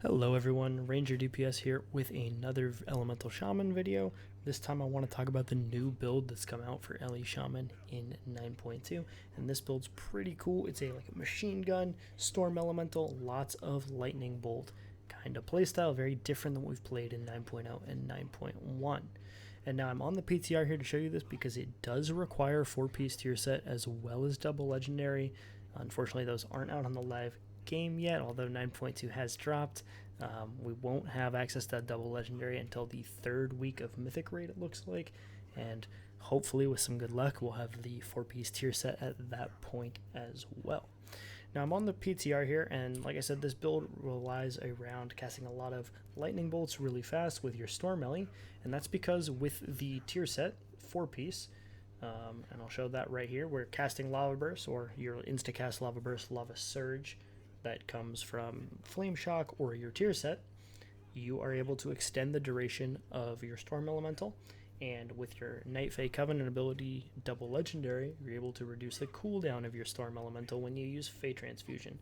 Hello everyone, Ranger DPS here with another Elemental Shaman video. This time I want to talk about the new build that's come out for Ele Shaman in 9.2, and this build's pretty cool. It's a machine gun, storm elemental, lots of lightning bolt kind of playstyle, very different than what we've played in 9.0 and 9.1. And now I'm on the PTR here to show you this because it does require 4-piece tier set as well as double legendary. Unfortunately, those aren't out on the live game yet, although 9.2 has dropped. We won't have access to that double legendary until the 3rd week of Mythic Raid, it looks like, and hopefully with some good luck we'll have the 4-piece tier set at that point as well. Now I'm on the PTR here, and like I said, this build relies around casting a lot of lightning bolts really fast with your Storm Ele, and that's because with the tier set 4-piece, and I'll show that right here, we're casting Lava Burst, or your insta-cast Lava Burst, Lava Surge, that comes from Flame Shock or your tier set. You are able to extend the duration of your Storm Elemental, and with your Night Fae Covenant ability double legendary, you're able to reduce the cooldown of your Storm Elemental when you use Fae Transfusion.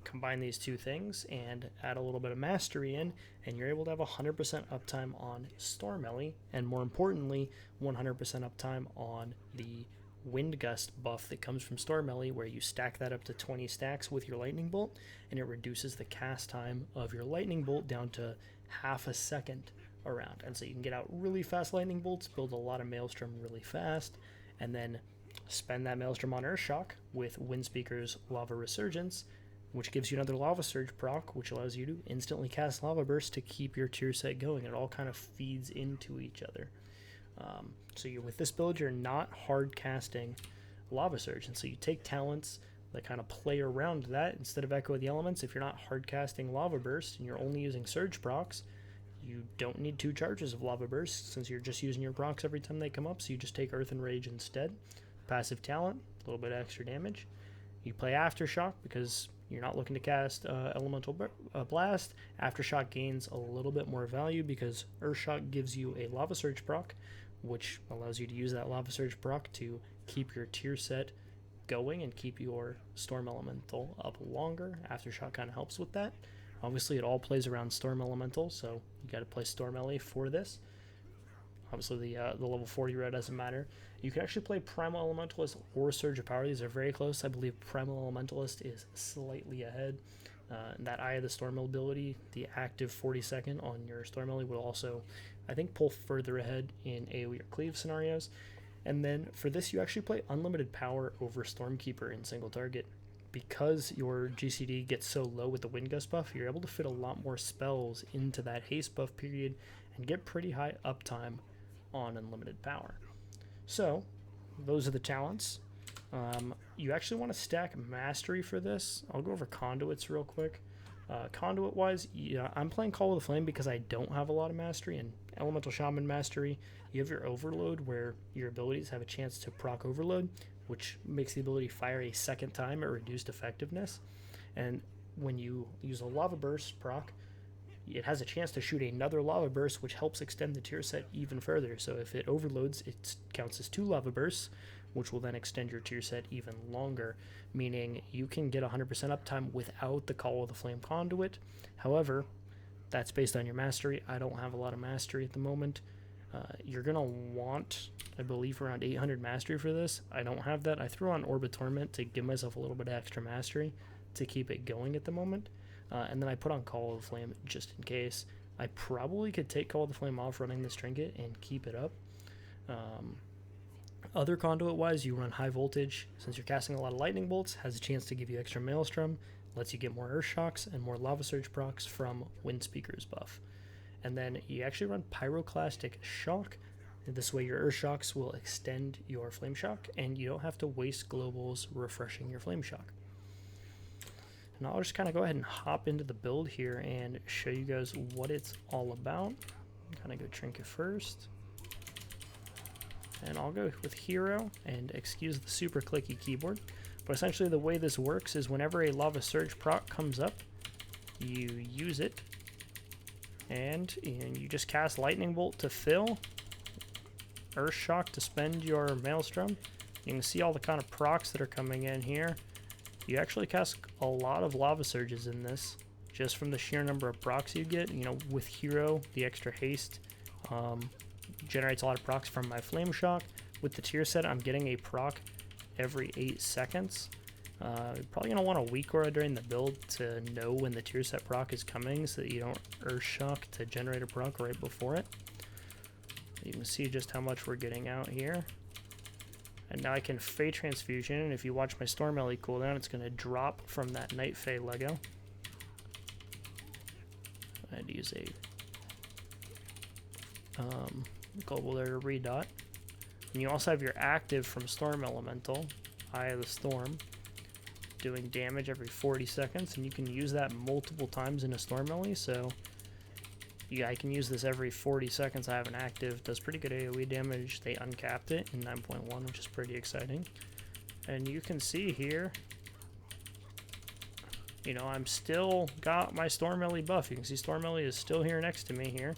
Combine these two things and add a little bit of mastery in, and you're able to have 100% uptime on Storm Ele, and more importantly 100% uptime on the Wind Gust buff that comes from Storm Ele, where you stack that up to 20 stacks with your Lightning Bolt, and it reduces the cast time of your Lightning Bolt down to half a second around. And so you can get out really fast Lightning Bolts, build a lot of Maelstrom really fast, and then spend that Maelstrom on Earthshock with Windspeaker's Lava Resurgence, which gives you another Lava Surge proc, which allows you to instantly cast Lava Burst to keep your tier set going. It all kind of feeds into each other. So with this build, you're not hard casting Lava Surge, and so you take talents that kind of play around that instead of Echo of the Elements. If you're not hard casting Lava Burst and you're only using Surge procs, you don't need 2 charges of Lava Burst since you're just using your procs every time they come up, so you just take Earth and Rage instead. Passive talent, a little bit of extra damage. You play Aftershock because you're not looking to cast Elemental Blast. Aftershock gains a little bit more value because Earthshock gives you a Lava Surge proc, which allows you to use that Lava Surge proc to keep your tier set going and keep your Storm Elemental up longer. Aftershock kind of helps with that. Obviously, it all plays around Storm Elemental, so you got to play Storm Ele for this. Obviously, the level 40 red doesn't matter. You can actually play Primal Elementalist or Surge of Power. These are very close. I believe Primal Elementalist is slightly ahead. That Eye of the Storm ability, the active 40-second on your Storm Ele, will also, I think, pull further ahead in AoE or cleave scenarios. And then for this, you actually play Unlimited Power over Stormkeeper in single target. Because your GCD gets so low with the Wind Gust buff, you're able to fit a lot more spells into that haste buff period and get pretty high uptime on Unlimited Power. So those are the talents. You actually want to stack Mastery for this. I'll go over Conduits real quick. Conduit wise, yeah, I'm playing Call of the Flame because I don't have a lot of Mastery, and Elemental Shaman Mastery, you have your Overload where your abilities have a chance to proc Overload, which makes the ability fire a second time at reduced effectiveness. And when you use a Lava Burst proc, it has a chance to shoot another Lava Burst, which helps extend the tier set even further. So if it overloads, it counts as 2 Lava Bursts, which will then extend your tier set even longer, meaning you can get 100% uptime without the Call of the Flame Conduit. However, that's based on your Mastery. I don't have a lot of Mastery at the moment. You're going to want, I believe, around 800 Mastery for this. I don't have that. I threw on Orb of Torment to give myself a little bit of extra Mastery to keep it going at the moment. And then I put on Call of the Flame just in case. I probably could take Call of the Flame off running this trinket and keep it up. Other Conduit-wise, you run High Voltage. Since you're casting a lot of Lightning Bolts, has a chance to give you extra Maelstrom, lets you get more Earthshocks and more Lava Surge procs from Windspeaker's buff. And then you actually run Pyroclastic Shock. This way your Earthshocks will extend your Flame Shock, and you don't have to waste globals refreshing your Flame Shock. And I'll just kind of go ahead and hop into the build here and show you guys what it's all about. Kind of go Trinket first. And I'll go with Hero, and excuse the super clicky keyboard. But essentially the way this works is whenever a Lava Surge proc comes up, you use it, and you just cast Lightning Bolt to fill, Earthshock to spend your Maelstrom. You can see all the kind of procs that are coming in here. You actually cast a lot of Lava Surges in this, just from the sheer number of procs you get. You know, with Hero, the extra haste generates a lot of procs from my Flame Shock. With the tier set, I'm getting a proc every 8 seconds. You're probably going to want a weak aura during the build to know when the tier set proc is coming so that you don't Earth Shock to generate a proc right before it. You can see just how much we're getting out here. And now I can Fey Transfusion, and if you watch my Storm Ele cooldown, it's going to drop from that Night Fey Lego. I had to use a Global there to redot. And you also have your active from Storm Elemental, Eye of the Storm, doing damage every 40 seconds, and you can use that multiple times in a Storm Ele, so yeah, I can use this every 40 seconds. I have an active, does pretty good AoE damage. They uncapped it in 9.1, which is pretty exciting. And you can see here, you know, I'm still got my Storm Ele buff. You can see Storm Ele is still here next to me here,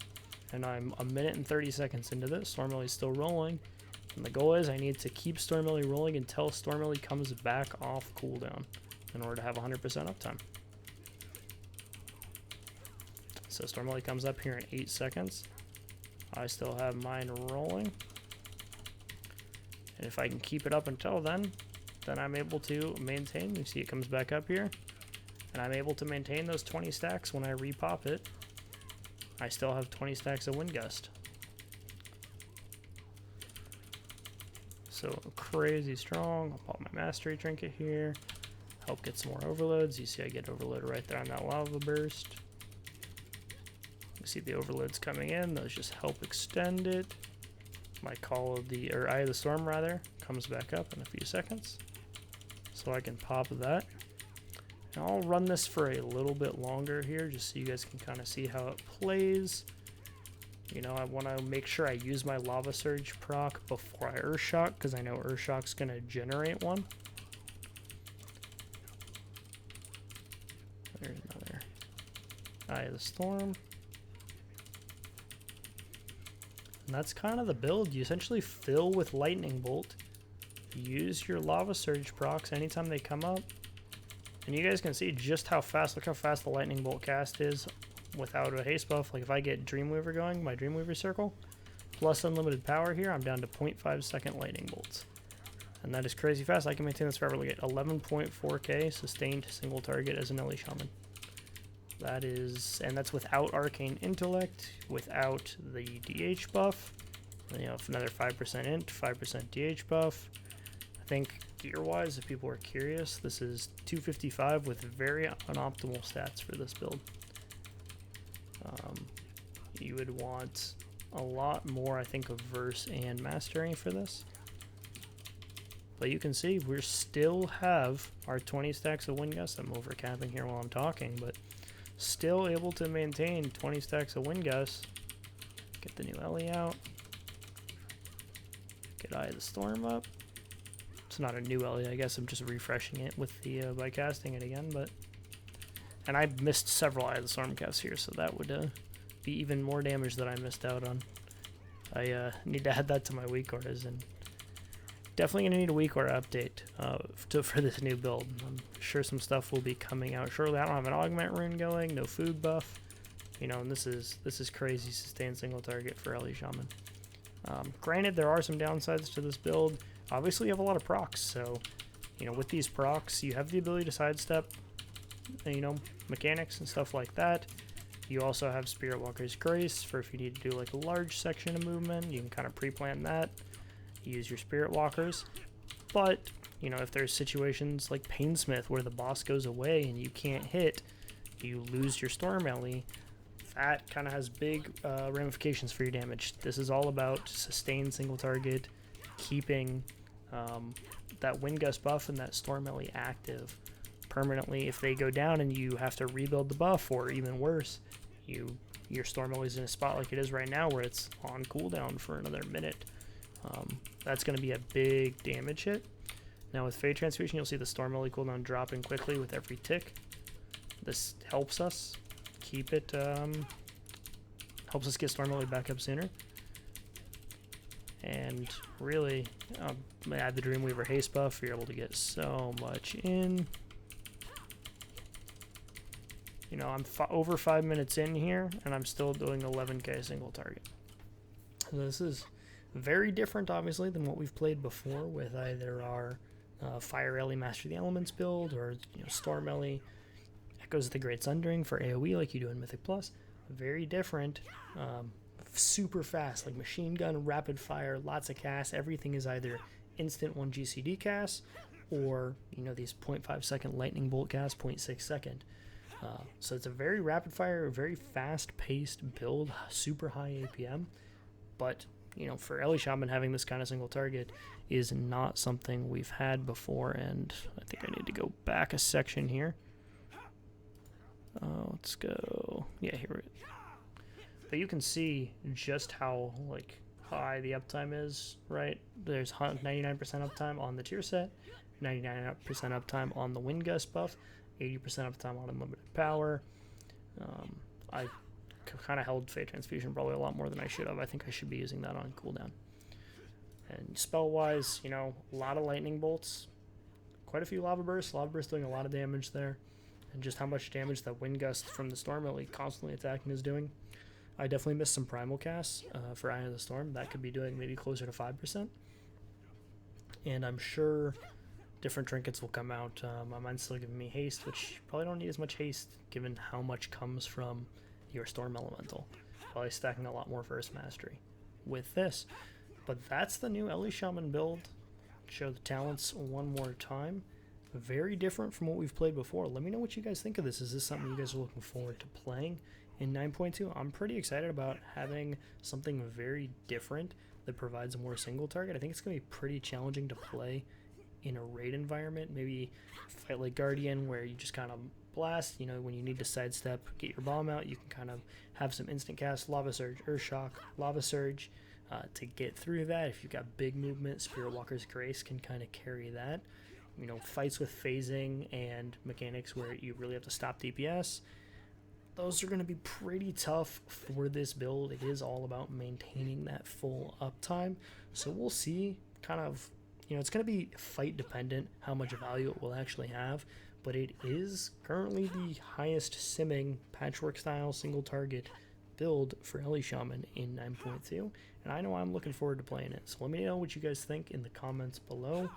and I'm 1 minute and 30 seconds into this. Storm Ele is still rolling, and the goal is I need to keep Storm Ele rolling until Storm Ele comes back off cooldown in order to have 100% uptime. So Storm Ele comes up here in 8 seconds. I still have mine rolling. And if I can keep it up until then I'm able to maintain. You see it comes back up here. And I'm able to maintain those 20 stacks when I repop it. I still have 20 stacks of Wind Gust. So crazy strong. I'll pop my Mastery Trinket here. Help get some more overloads. You see I get overloaded right there on that Lava Burst. You see the overloads coming in. Those just help extend it. My Call of the, or Eye of the Storm rather, comes back up in a few seconds. So I can pop that. And I'll run this for a little bit longer here just so you guys can kind of see how it plays. You know, I want to make sure I use my Lava Surge proc before I Earth Shock, because I know Earth Shock's going to generate one. There's another Eye of the Storm. And that's kind of the build. You essentially fill with Lightning Bolt. Use your Lava Surge procs anytime they come up. And you guys can see just how fast, look how fast the Lightning Bolt cast is without a haste buff. Like if I get Dreamweaver going, my Dreamweaver circle, plus unlimited power here, I'm down to 0.5 second Lightning Bolts. And that is crazy fast. I can maintain this forever. Look at 11.4k sustained single target as an Ele Shaman. That is, and that's without Arcane Intellect, without the DH buff. You know, another 5% int, 5% DH buff. I think gear-wise, if people are curious, this is 255 with very unoptimal stats for this build. You would want a lot more, I think, of Verse and Mastery for this. But you can see we still have our 20 stacks of Wind Gust. I'm overcapping here while I'm talking, but still able to maintain 20 stacks of Wind Gust. Get the new Ele out. Get Eye of the Storm up. It's not a new Ele, I guess I'm just refreshing it with the by casting it again, but and I missed several Eye of the Storm casts here, so that would be even more damage that I missed out on. I need to add that to my weak auras, and definitely gonna need a weak aura update for this new build. I'm sure some stuff will be coming out shortly. I don't have an augment rune going, no food buff, you know, and this is crazy sustained single target for Ele Shaman. Granted, there are some downsides to this build. Obviously, you have a lot of procs, so you know, with these procs, you have the ability to sidestep, you know, mechanics and stuff like that. You also have Spirit Walker's Grace for if you need to do like a large section of movement, you can kind of pre-plan that. Use your Spirit Walkers, but you know, if there's situations like Painsmith where the boss goes away and you can't hit, you lose your Storm Ele. That kind of has big ramifications for your damage. This is all about sustained single target, keeping that Wind Gust buff and that Storm Ele active permanently. If they go down and you have to rebuild the buff, or even worse, your Storm Ele is in a spot like it is right now where it's on cooldown for another minute. That's going to be a big damage hit. Now with Fey Transfusion, you'll see the Storm Ele cooldown dropping quickly with every tick. This helps us keep it, helps us get Storm Ele back up sooner. And really, add the Dreamweaver haste buff, you're able to get so much in. You know, I'm over 5 minutes in here, and I'm still doing 11k single target. So this is very different, obviously, than what we've played before with either our Fire Ele Master the Elements build, or Storm Ele Echoes of the Great Sundering for AoE like you do in Mythic Plus. Very different, super fast, like machine gun, rapid fire, lots of casts. Everything is either instant 1 GCD casts, or these 0.5 second lightning bolt casts, 0.6 second. So it's a very rapid fire, very fast paced build, super high APM. But for Ele Shaman, having this kind of single target is not something we've had before, and I think I need to go back a section here. Let's go. Yeah, here we go. But you can see just how high the uptime is, right? There's 99% uptime on the tier set, 99% uptime on the wind gust buff, 80% uptime on unlimited power. I kind of held Fate Transfusion probably a lot more than I should have. I think I should be using that on cooldown. And spell-wise, a lot of lightning bolts, quite a few lava bursts. Lava bursts doing a lot of damage there, and just how much damage that wind gust from the storm Ele constantly attacking is doing. I definitely missed some primal casts for Eye of the Storm. That could be doing maybe closer to 5%. And I'm sure different trinkets will come out. My mind's still giving me haste, which probably don't need as much haste given how much comes from your Storm Elemental. Probably stacking a lot more First Mastery with this. But that's the new Ele Shaman build. Show the talents one more time. Very different from what we've played before. Let me know what you guys think of this. Is this something you guys are looking forward to playing in 9.2? I'm pretty excited about having something very different that provides a more single target. I think it's going to be pretty challenging to play in a raid environment. Maybe fight like Guardian, where you just kind of blast, when you need to sidestep, get your bomb out, you can kind of have some instant cast, Lava Surge, Earth Shock, Lava Surge to get through that. If you've got big movement, Spirit Walker's Grace can kind of carry that. Fights with phasing and mechanics where you really have to stop DPS, those are going to be pretty tough for this build. It is all about maintaining that full uptime, so we'll see. Kind of, it's going to be fight dependent how much value it will actually have, but it is currently the highest simming patchwork style single target build for Ele Shaman in 9.2, and I know I'm looking forward to playing it. So let me know what you guys think in the comments below.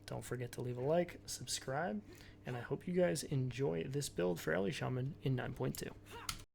Don't forget to leave a like, subscribe, and I hope you guys enjoy this build for Ele Shaman in 9.2.